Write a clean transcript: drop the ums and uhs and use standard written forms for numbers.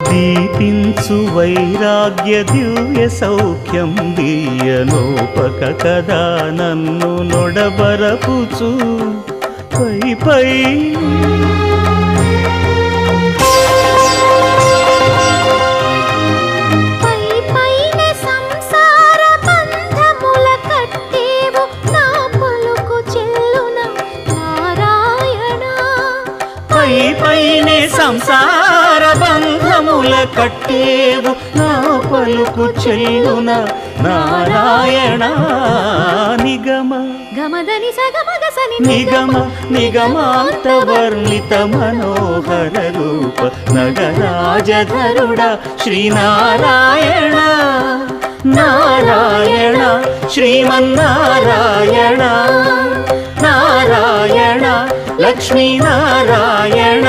దీపించు వైరాగ్య దివ్య సౌఖ్యం దీయనోపక కదా నన్ను నొడబరపుచు పై పై పైనే సంసార బంధముల కట్టేవు నా పలుకు చెల్లున నారాయణ నిగమ గమదని సగమగసని నిగమ నిగమాంత వర్ణిత మనోహర రూప నగరాజధరుడ శ్రీనారాయణ నారాయణ శ్రీమన్నారాయణ నారాయణ లక్ష్మీ నారాయణ